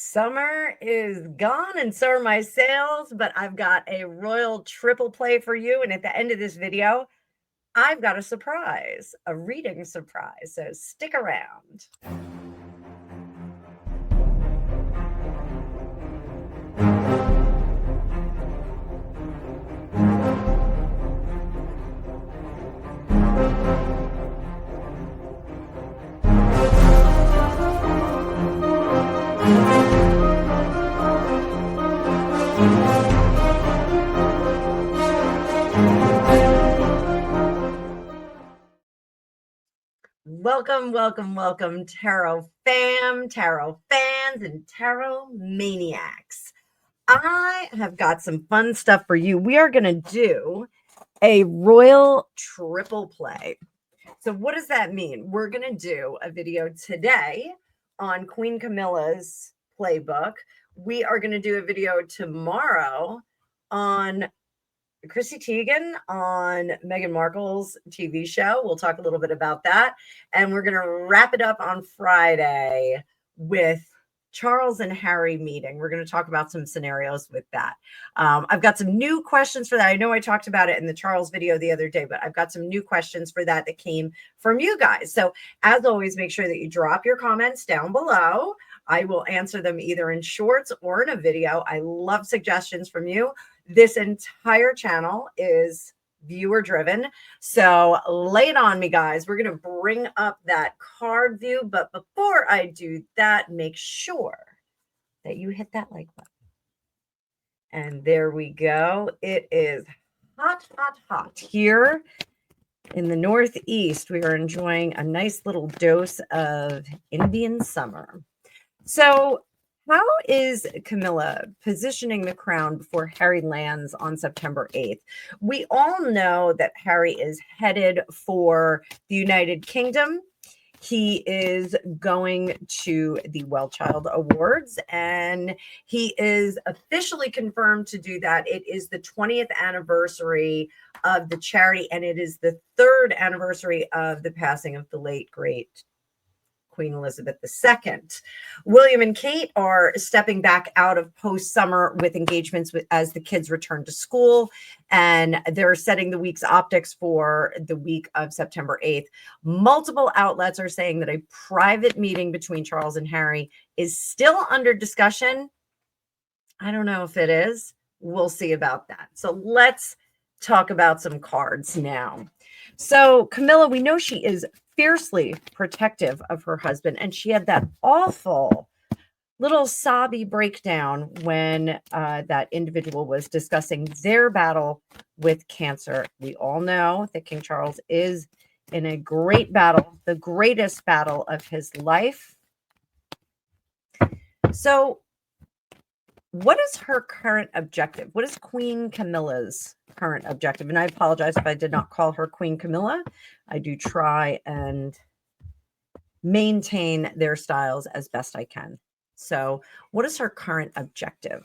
Summer is gone and so are my sales, but I've got a royal triple play for you. And at the end of this video, I've got a surprise, a reading surprise. So stick around. Welcome, tarot fam, tarot fans, and tarot maniacs. I have got some fun stuff for you. We are going to do a royal triple play. So what does that mean? We're going to do a video today on Queen Camilla's playbook. We are going to do a video tomorrow on Chrissy Teigen on Meghan Markle's TV show. We'll talk a little bit about that. And we're going to wrap it up on Friday with Charles and Harry meeting. We're going to talk about some scenarios with that. I've got some new questions for that. I know I talked about it in the Charles video the other day, but I've got some new questions for that came from you guys. So as always, make sure that you drop your comments down below. I will answer them either in shorts or in a video. I love suggestions from you. This entire channel is viewer driven. So lay it on me, guys. We're going to bring up that card view. But before I do that, make sure that you hit that like button. And there we go. It is hot, hot, hot here in the Northeast. We are enjoying a nice little dose of Indian summer. So how is Camilla positioning the crown before Harry lands on September 8th? We all know that Harry is headed for the United Kingdom. He is going to the WellChild Awards, and he is officially confirmed to do that. It is the 20th anniversary of the charity, and it is the 3rd anniversary of the passing of the late, great Queen Elizabeth II. William and Kate are stepping back out of post-summer with engagements as the kids return to school, and they're setting the week's optics for the week of September 8th. Multiple outlets are saying that a private meeting between Charles and Harry is still under discussion. I don't know if it is. We'll see about that. So let's talk about some cards now. So Camilla, we know she is fiercely protective of her husband, and she had that awful little sobby breakdown when that individual was discussing their battle with cancer. We all know that King Charles is in a great battle, the greatest battle of his life. So what is her current objective? What is Queen Camilla's current objective? And I apologize if I did not call her Queen Camilla. I do try and maintain their styles as best I can. So what is her current objective?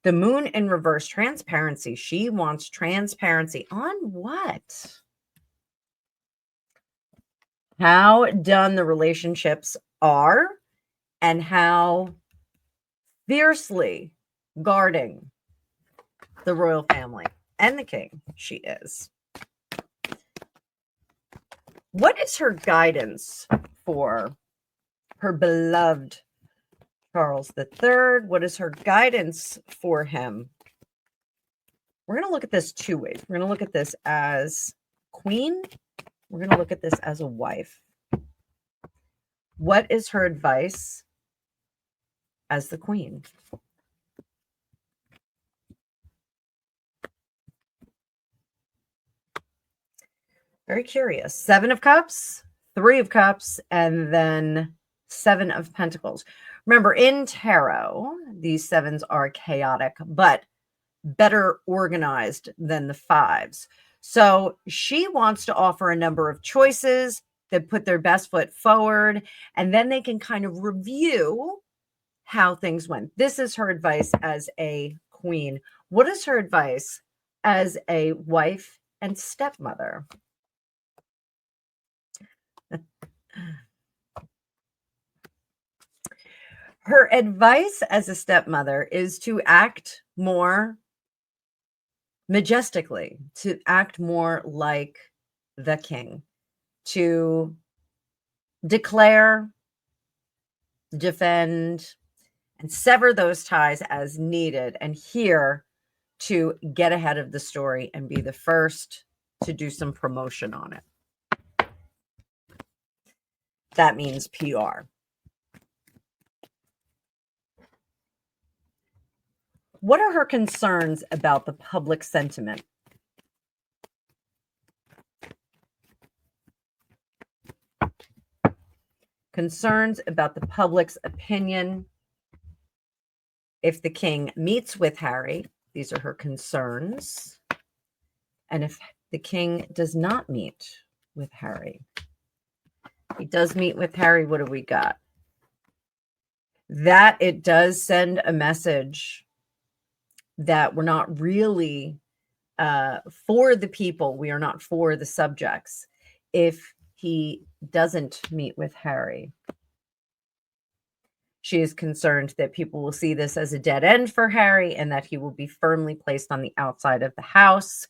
The moon in reverse, transparency. She wants transparency on what? How done the relationships are and how fiercely guarding the royal family and the king she is. What is her guidance for her beloved Charles III? What is her guidance for him? We're going to look at this two ways. We're going to look at this as queen. We're going to look at this as a wife. What is her advice as the queen? Very curious. 7 of Cups, 3 of Cups, and then 7 of Pentacles. Remember, in tarot, these 7s are chaotic, but better organized than the 5s. So she wants to offer a number of choices that put their best foot forward, and then they can kind of review how things went. This is her advice as a queen. What is her advice as a wife and stepmother? Her advice as a stepmother is to act more majestically, to act more like the king, to declare, defend, and sever those ties as needed, and here to get ahead of the story and be the first to do some promotion on it. That means PR. What are her concerns about the public sentiment? Concerns about the public's opinion if the king meets with Harry. These are her concerns. And if the king does not meet with Harry, he does meet with Harry, what do we got? That it does send a message that we're not really for the people. We are not for the subjects. If he doesn't meet with Harry, she is concerned that people will see this as a dead end for Harry and that he will be firmly placed on the outside of the house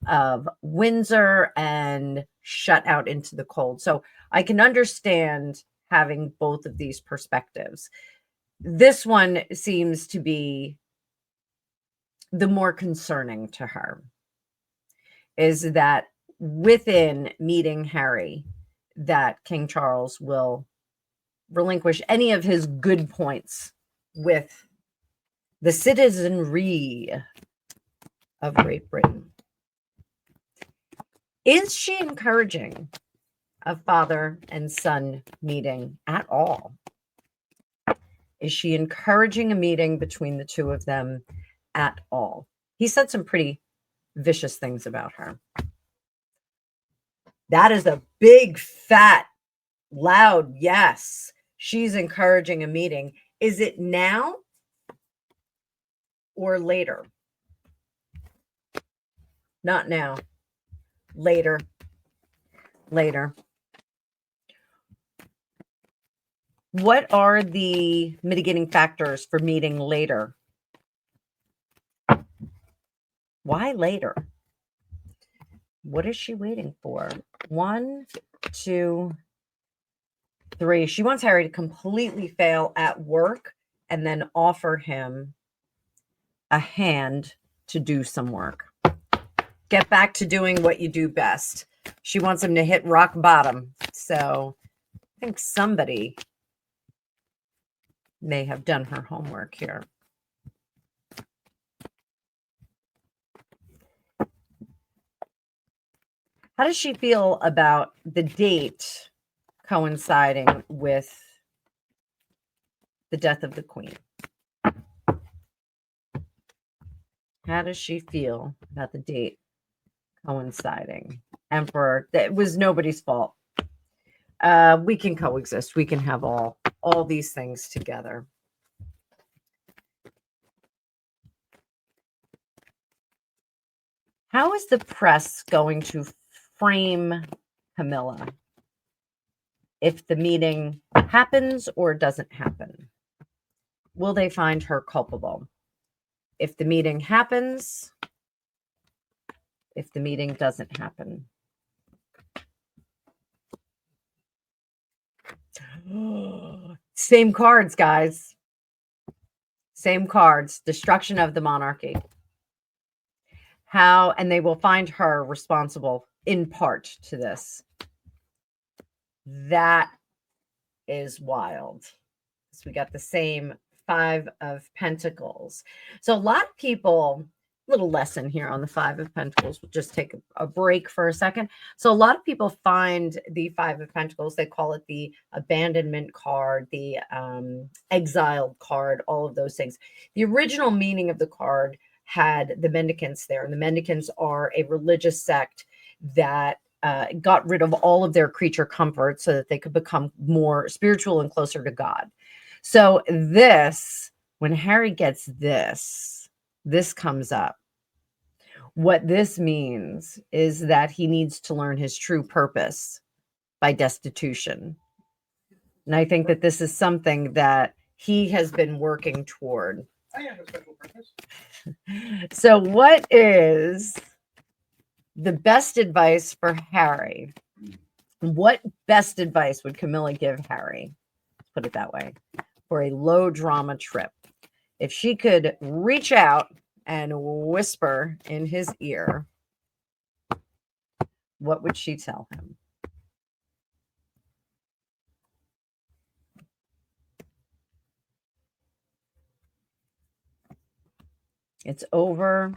of Windsor and shut out into the cold. So I can understand having both of these perspectives. This one seems to be the more concerning to her, is that within meeting Harry, that King Charles will relinquish any of his good points with the citizenry of Great Britain. Is she encouraging a father and son meeting at all? Is she encouraging a meeting between the two of them at all? He said some pretty vicious things about her. That is a big, fat, loud yes. She's encouraging a meeting. Is it now or later? Not now. Later. Later. What are the mitigating factors for meeting later? Why later? What is she waiting for? 1, 2, 3. She wants Harry to completely fail at work and then offer him a hand to do some work. Get back to doing what you do best. She wants him to hit rock bottom. So I think somebody may have done her homework here. How does she feel about the date coinciding with the death of the Queen? How does she feel about the date coinciding? Emperor, that was nobody's fault. We can coexist. We can have all these things together. How is the press going to frame Camilla if the meeting happens or doesn't happen? Will they find her culpable? If the meeting happens, if the meeting doesn't happen. Same cards, guys. Same cards. Destruction of the monarchy. How, and they will find her responsible in part to this. That is wild. So we got the same 5 of Pentacles. So a lot of people, little lesson here on the 5 of Pentacles. We'll just take a break for a second. So a lot of people find the 5 of Pentacles, they call it the abandonment card, the exiled card, all of those things. The original meaning of the card had the mendicants there, and the mendicants are a religious sect that got rid of all of their creature comfort so that they could become more spiritual and closer to God. So this, when Harry gets this comes up. What this means is that he needs to learn his true purpose by destitution. And I think that this is something that he has been working toward. I have a special purpose. So, what is the best advice for Harry? What best advice would Camilla give Harry? Put it that way, for a low drama trip. If she could reach out and whisper in his ear, what would she tell him? It's over.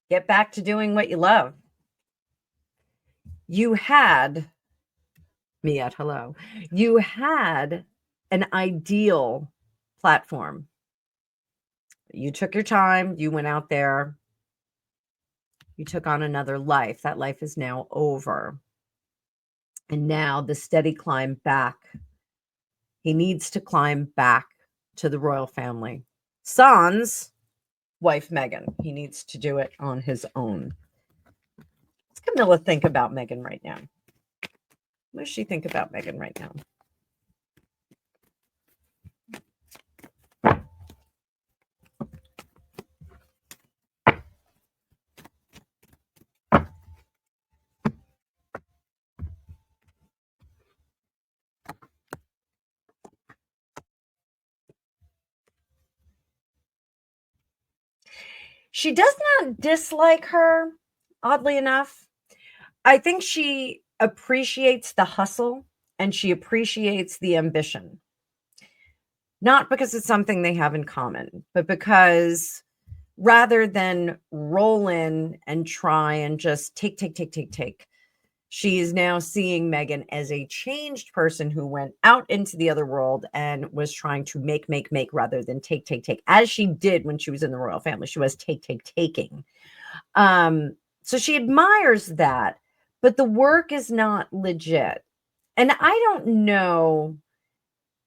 Get back to doing what you love. You had me at hello. You had an ideal platform. You took your time. You went out there. You took on another life. That life is now over. And now the steady climb back. He needs to climb back to the royal family. Sans wife Meghan. He needs to do it on his own. What's Camilla think about Meghan right now? What does she think about Meghan right now? She does not dislike her, oddly enough. I think she appreciates the hustle and she appreciates the ambition. Not because it's something they have in common, but because rather than roll in and try and just take, she is now seeing Meghan as a changed person who went out into the other world and was trying to make rather than take, as she did when she was in the royal family. She was taking. So she admires that, but the work is not legit. And I don't know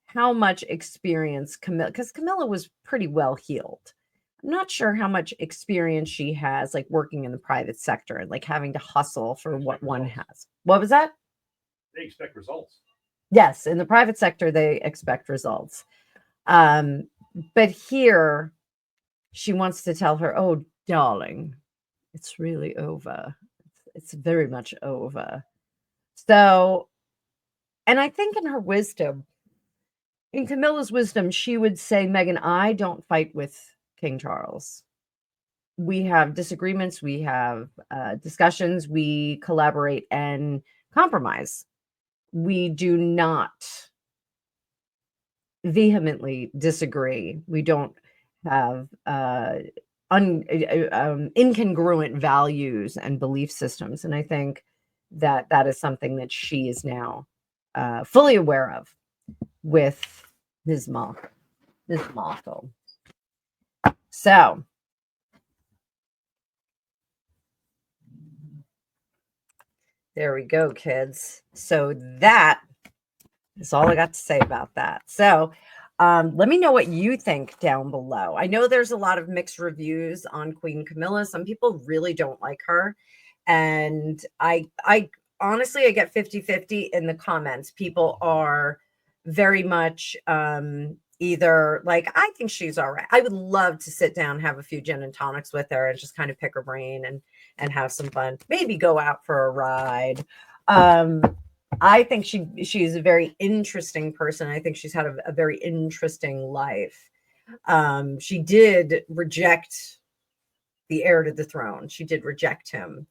how much experience Camilla, because Camilla was pretty well heeled. I'm not sure how much experience she has, like working in the private sector and like having to hustle for what one has. What was that? They expect results. Yes, in the private sector, they expect results. But here, she wants to tell her, "Oh, darling, it's really over. It's very much over." So, and I think in her wisdom, in Camilla's wisdom, she would say, "Meghan, I don't fight with King Charles. We have disagreements, we have discussions, we collaborate and compromise. We do not vehemently disagree. We don't have incongruent values and belief systems." And I think that that is something that she is now fully aware of with Ms. Markle. So there we go, kids. So that is all I got to say about that. So let me know what you think down below. I know there's a lot of mixed reviews on Queen Camilla. Some people really don't like her. And I honestly, I get 50-50 in the comments. People are very much either like, I think she's all right. I would love to sit down, have a few gin and tonics with her and just kind of pick her brain and have some fun. Maybe go out for a ride. I think she's a very interesting person. I think she's had a very interesting life. She did reject the heir to the throne. She did reject him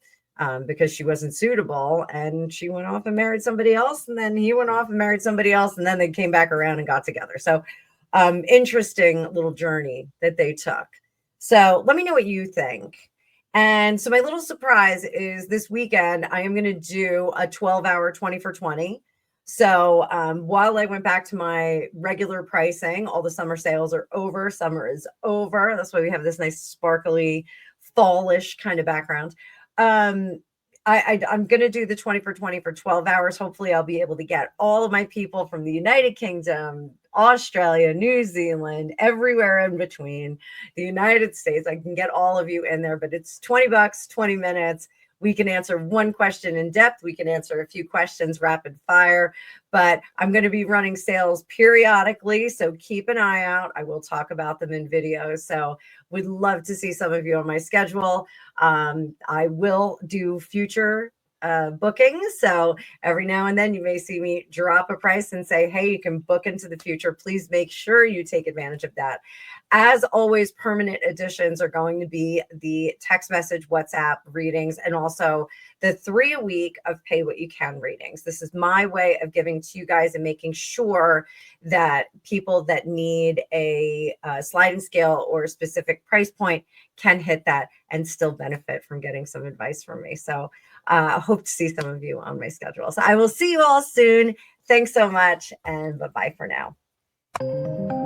because she wasn't suitable, and she went off and married somebody else, and then he went off and married somebody else, and then they came back around and got together. So interesting little journey that they took. So let me know what you think. And so my little surprise is this weekend, I am going to do a 12-hour 20 for 20. So while I went back to my regular pricing, all the summer sales are over. Summer is over. That's why we have this nice sparkly fallish kind of background. I'm going to do the 20 for 20 for 12 hours. Hopefully I'll be able to get all of my people from the United Kingdom, Australia, New Zealand, everywhere in between, the United States. I can get all of you in there, but it's $20, 20 minutes. We can answer one question in depth. We can answer a few questions rapid fire, but I'm going to be running sales periodically. So keep an eye out. I will talk about them in videos. So would love to see some of you on my schedule. I will do future bookings. So every now and then you may see me drop a price and say, hey, you can book into the future. Please make sure you take advantage of that. As always, permanent additions are going to be the text message, WhatsApp readings, and also the 3-a-week of pay what you can readings. This is my way of giving to you guys and making sure that people that need a sliding scale or a specific price point can hit that and still benefit from getting some advice from me. So I hope to see some of you on my schedule. So I will see you all soon. Thanks so much, and bye-bye for now.